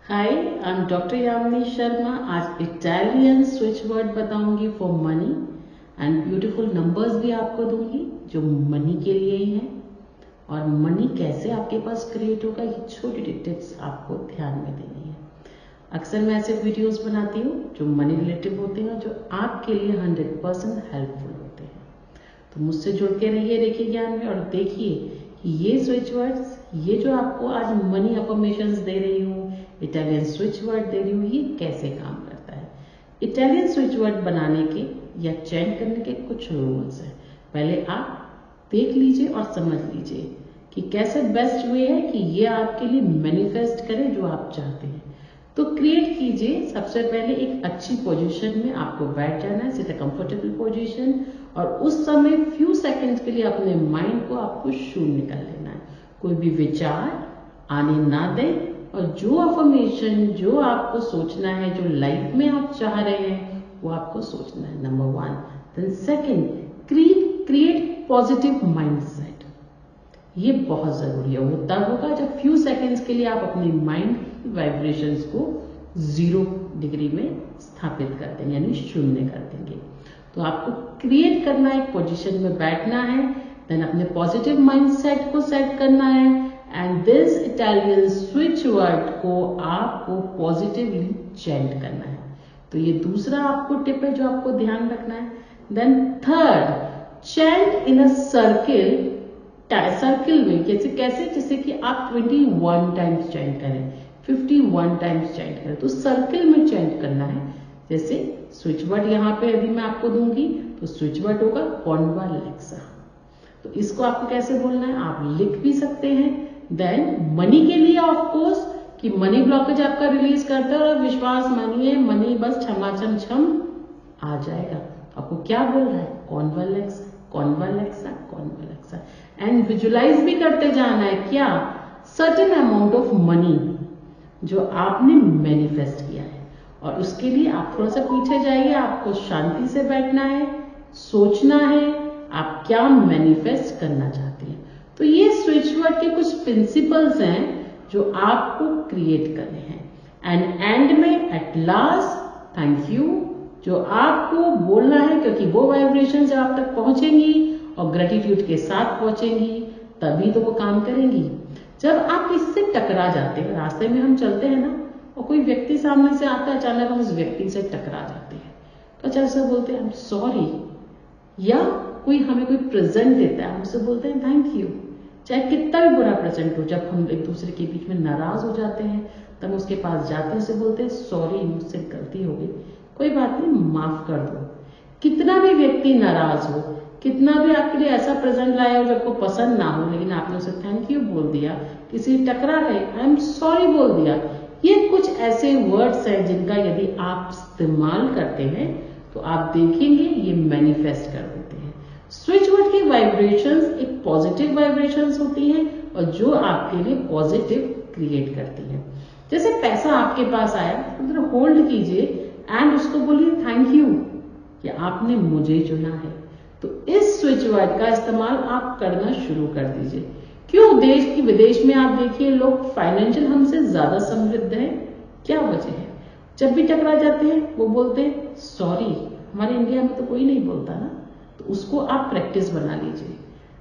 Hi, I am doctor Yamini Sharma. आज Italian switch word बताऊंगी for money and beautiful numbers भी आपको दूंगी जो मनी के लिए ही हैं। और मनी कैसे आपके पास क्रिएट होगा, ये छोटी टिप्स आपको ध्यान में देनी है। अक्सर मैं ऐसे वीडियोस बनाती हूँ जो मनी रिलेटिव होते हैं, जो आपके लिए 100% हेल्पफुल होते हैं। तो मुझसे जुड़ के रहिए देखिए ज्ञान में, और देखिए कि ये स्विच वर्ड्स, ये जो आपको आज मनी अफर्मेशंस दे रही हूँ, इटालियन स्विच वर्ड दे रही हूँ, ये कैसे काम करता है। इटालियन स्विच वर्ड बनाने के या चेंज करने के कुछ रूल्स हैं। पहले आप देख लीजिए और समझ लीजिए कि कैसे बेस्ट वे है कि ये आपके लिए मैनिफेस्ट करे जो आप चाहते हैं। तो क्रिएट कीजिए। सबसे पहले एक अच्छी पोजीशन में आपको बैठ जाना है, सिट अ कंफर्टेबल पोजीशन, और उस समय फ्यू सेकंड्स के लिए अपने माइंड को आपको शून्य कर लेना है। कोई भी विचार आने ना दें, और जो अफर्मेशन जो आपको सोचना है, जो लाइफ में आप चाह रहे हैं, वो आपको सोचना है, number 1। Then second, create positive mindset. ये बहुत जरूरी है। वो तब होगा जब फ्यू सेकंड्स के लिए आप अपनी माइंड की वाइब्रेशंस को 0 डिग्री में स्थापित कर देंगे, यानी शून्य कर देंगे। तो आपको क्रिएट करना है, एक पोजीशन में बैठना है, देन अपने पॉजिटिव माइंडसेट को सेट करना है, and this Italian switch word को आपको पॉजिटिवली चेंट करना है। तो ये दूसरा आपको टिप है जो आपको ध्यान रखना है। Then third, chant in a circle में। कैसे जैसे कि आप 21 टाइम्स चेंट करें, 51 टाइम्स चेंट करें, तो सर्किल में चेंट करना है। जैसे स्विच वर्ड यहाँ पे यदि मैं आपको दूंगी तो स्विच वर्ड होगा कॉन्वालेक्सा। तो इसको आपको कैसे बोलना है, आप लिख भी सकते हैं। देन मनी के लिए ऑफ कोर्स कि मनी ब्लॉकेज आपका रिलीज करता है, और विश्वास मानिए मनी बस छमाछम छम आ जाएगा। आपको क्या बोल रहा है, कॉन्वालेक्सा कॉन्वालेक्सा कॉन्वालेक्सा। एंड विजुलाइज भी करते जाना है क्या, सर्टेन अमाउंट ऑफ मनी जो आपने मैनिफेस्ट किया है। और उसके लिए आप थोड़ा सा पीछे जाइए, आपको शांति से बैठना है, सोचना है आप क्या मैनिफेस्ट करना चाहते हैं। तो ये स्विच वर्ड के कुछ प्रिंसिपल्स हैं जो आपको क्रिएट करने हैं। एंड एंड में एट लास्ट थैंक यू जो आपको बोलना है, क्योंकि वो वाइब्रेशन जब आप तक पहुंचेंगी और ग्रेटिट्यूड के साथ पहुंचेंगी तभी तो वो काम करेंगी। जब आप इससे टकरा जाते हैं, रास्ते में हम चलते हैं ना, और कोई व्यक्ति सामने से आता है, अचानक हम उस व्यक्ति से टकरा जाते हैं, तो अचानक से बोलते हैं आई एम सॉरी, या कोई हमें कोई प्रेजेंट देता है, हमसे बोलते हैं थैंक यू, चाहे कितना भी बुरा प्रेजेंट हो। जब हम एक दूसरे के बीच में नाराज हो जाते हैं तब उसके पास जाते हैं, उसे बोलते हैं सॉरी मुझसे गलती हो गई, कोई बात नहीं माफ कर दो। कितना भी व्यक्ति नाराज हो, कितना भी आपके लिए ऐसा प्रेजेंट लाया हो जो आपको पसंद ना हो, लेकिन आपने उसे थैंक यू बोल दिया, किसी टकरा गए आई एम सॉरी बोल दिया, ये कुछ ऐसे वर्ड्स हैं जिनका यदि आप इस्तेमाल करते हैं तो आप देखेंगे ये मैनिफेस्ट कर देते हैं। स्विच वर्ड की वाइब्रेशंस एक पॉजिटिव वाइब्रेशंस होती हैं, और जो आपके लिए पॉजिटिव क्रिएट करती हैं। जैसे पैसा आपके पास आया, तो होल्ड कीजिए एंड उसको बोलिए थैंक यू कि आपने मुझे चुना है। तो इस स्विच वर्ड का इस्तेमाल आप करना शुरू कर दीजिए। क्यों देश की विदेश में आप देखिए लोग फाइनेंशियल हमसे ज्यादा समृद्ध हैं, क्या वजह है, जब भी टकरा जाते हैं वो बोलते हैं सॉरी। हमारे इंडिया में तो कोई नहीं बोलता ना, तो उसको आप प्रैक्टिस बना लीजिए।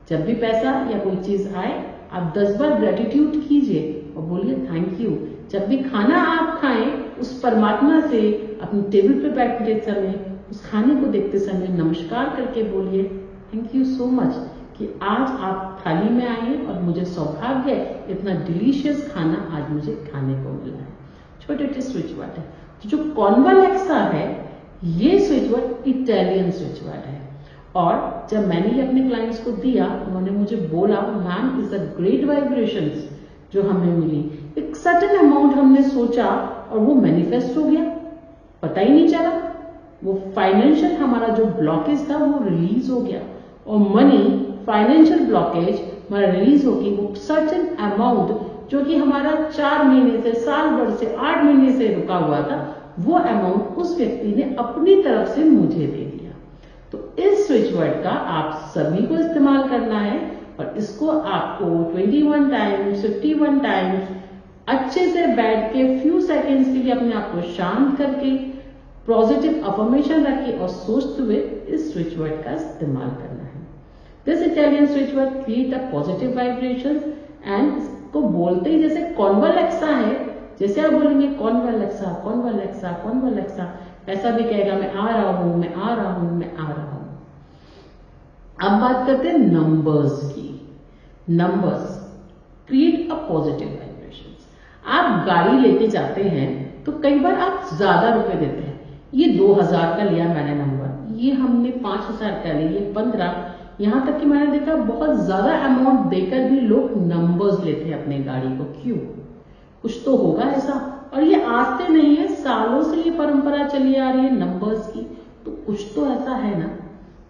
जब भी पैसा या कोई चीज आए आप 10 बार ग्रेटिट्यूड कीजिए और बोलिए थैंक यू। जब भी खाना आप खाएं, उस परमात्मा से अपनी टेबल पे बैठते समय, उस खाने को देखते समय नमस्कार करके बोलिए थैंक यू सो मच कि आज आप थाली में आए हैं और मुझे सौभाग्य है इतना डिलीशियस खाना आज मुझे खाने को मिला है। छोटे छोटे स्विच वर्ड है। तो जो कॉन्वालेक्सा है ये switch word Italian switch word है, और जब मैंने ये अपने क्लाइंट्स को दिया, उन्होंने मुझे बोला ma'am is a great vibrations जो हमें मिली, एक सर्टेन अमाउंट हमने सोचा और वो मैनिफेस्ट हो गया, पता ही नहीं चला। वो फाइनेंशियल हमारा जो ब्लॉकेज था वो रिलीज हो गया, और मनी फाइनेंशियल ब्लॉकेज हमारा रिलीज होगी। वो सर्टेन अमाउंट जो कि हमारा 4 महीने से, साल भर से, 8 महीने से रुका हुआ था, वो अमाउंट उस व्यक्ति ने अपनी तरफ से मुझे दे दिया। तो इस स्विच वर्ड का आप सभी को इस्तेमाल करना है, और इसको आपको 21 टाइम्स, 51 टाइम्स अच्छे से बैठ के फ्यू सेकेंड्स के लिए अपने आप को शांत करके पॉजिटिव अफर्मेशन रखिए और सोचते हुए इस स्विच वर्ड का इस्तेमाल करना है। This Italian switch word create a positive vibration and इसको बोलते ही जैसे कॉन्वलेक्सा है, जैसे आप बोलेंगे कॉन्वलेक्सा कॉन्वलेक्सा कॉन्वलेक्सा, ऐसा भी कहेगा मैं आ रहा हूं, मैं आ रहा हूं, मैं आ रहा हूं। अब बात करते हैं नंबर्स की। Numbers create a positive vibration. आप गाड़ी लेके जाते हैं तो कई बार आप ज्यादा रुपए देते हैं, ये 2000 का लिया मैंने नंबर, ये हमने 5000 का लिया, ये 15, यहां तक कि मैंने देखा बहुत ज्यादा अमाउंट देकर भी लोग नंबर्स लेते हैं अपने गाड़ी को। क्यों? कुछ तो होगा ऐसा, और ये आज से नहीं है, सालों से ये परंपरा चली आ रही है नंबर्स की, तो कुछ तो ऐसा है ना।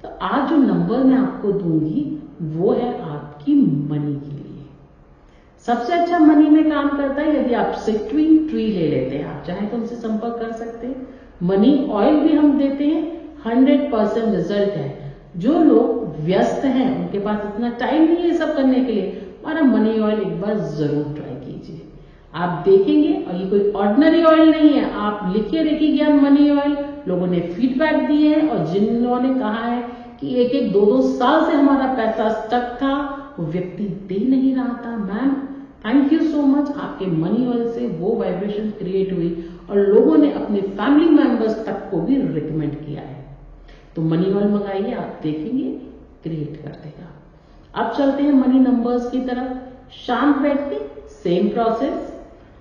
तो आज जो नंबर मैं आपको दूंगी वो है आपकी मनी के लिए। सबसे अच्छा मनी में काम करता है यदि आप सिट्रिन ट्री ले लेते हैं, आप चाहें तो उनसे संपर्क कर सकते हैं। मनी ऑयल भी हम देते हैं, 100% रिजल्ट है। जो लोग व्यस्त हैं, उनके पास इतना टाइम नहीं है सब करने के लिए, हमारा मनी ऑयल एक बार जरूर ट्राई कीजिए, आप देखेंगे। और ये कोई ऑर्डिनरी ऑयल नहीं है, आप लिखिए देखिए मनी ऑयल, लोगों ने फीडबैक दिए हैं और जिन लोगों ने कहा है कि 1-1, 2-2 साल से हमारा पैसा स्टक था, वो व्यक्ति दे नहीं रहा था। Ma'am thank you so much, आपके मनी ऑयल से वो वाइब्रेशन क्रिएट हुई और लोगों ने अपने फैमिली मेंबर्स तक को भी रिकमेंड किया है। तो मनी ऑयल मंगाइए, आप देखेंगे क्रिएट कर देगा। अब चलते हैं मनी नंबर्स की तरफ। शांत बैठ के सेम प्रोसेस,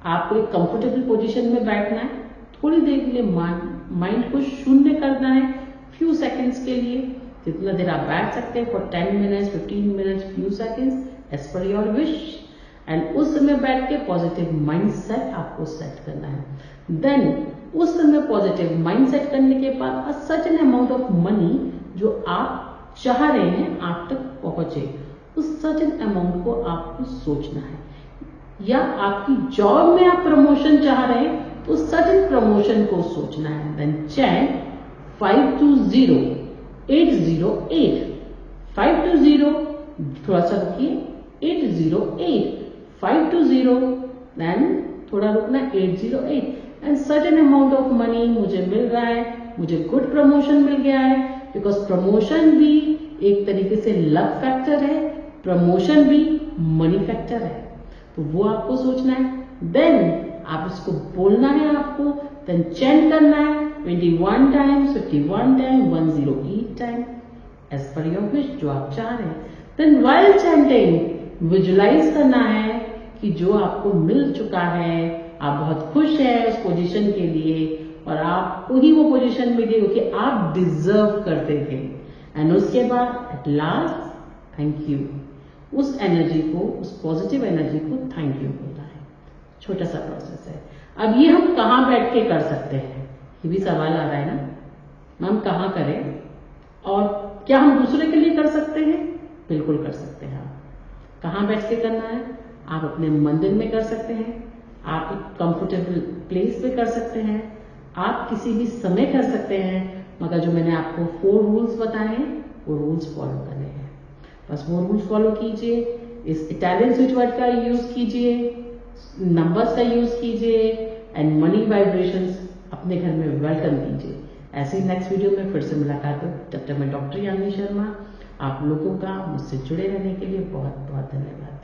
आपको एक कंफर्टेबल पोजीशन में बैठना है, थोड़ी देर के लिए माइंड को शून्य करना है, फ्यू सेकेंड्स के लिए, जितना देर आप बैठ सकते हैं, for 10 minutes, 15 minutes, few seconds as per your wish. And उस समय बैठ के पॉजिटिव माइंड सेट आपको सेट करना है। देन उस समय पॉजिटिव माइंड सेट करने के बाद such an amount of money जो आप चाह रहे हैं आप तक पहुंचे, उस सच एन अमाउंट को आपको सोचना है। या आपकी जॉब में आप प्रमोशन चाह रहे हैं तो सच एन प्रमोशन को सोचना है। देन चैन 520-808, 520, थोड़ा सा रुकिए, 808, 520, देन थोड़ा रुकना, 808, and certain amount of money मुझे मिल रहा है, मुझे गुड प्रमोशन मिल गया है। बिकॉज प्रमोशन भी एक तरीके से लक फैक्टर है, प्रमोशन भी मनी फैक्टर है, तो वो आपको सोचना है। देन आप इसको बोलना है आपको, देन चैंट करना है 21 times, 51 time, 108 time as per your wish, जो आप चाह रहे हैं। देन व्हाइल चैंटिंग विजुलाइज करना है कि जो आपको मिल चुका है, आप बहुत खुश हैं उस पोजीशन के लिए और आपको ही वो पोजीशन मिली क्योंकि आप डिजर्व करते थे। एंड उसके बाद एट लास्ट थैंक यू, उस एनर्जी को, उस पॉजिटिव एनर्जी को थैंक यू बोलना है। छोटा सा प्रोसेस है। अब ये हम कहाँ बैठ के कर सकते हैं, ये भी सवाल आ रहा है ना, मैम कहाँ करें और क्या हम दूसरे के लिए कर सकते हैं? बिल्कुल कर सकते हैं। आप कहाँ बैठ के करना है? आप अपने मंदिर में कर सकते हैं, आप एक कंफर्टेबल प्लेस पे कर सकते हैं, आप किसी भी समय कर सकते हैं, मगर जो मैंने आपको 4 रूल्स बताए हैं वो रूल्स फॉलो करने हैं। बस वो रूल्स फॉलो कीजिए, इस इटालियन स्विच वर्ड का यूज कीजिए, नंबर्स का यूज कीजिए एंड मनी वाइब्रेशंस अपने घर में वेलकम कीजिए। ऐसे ही नेक्स्ट वीडियो में फिर से मुलाकात हो। तब तक मैं डॉक्टर यामिनी शर्मा आप लोगों का मुझसे जुड़े रहने के लिए बहुत बहुत धन्यवाद।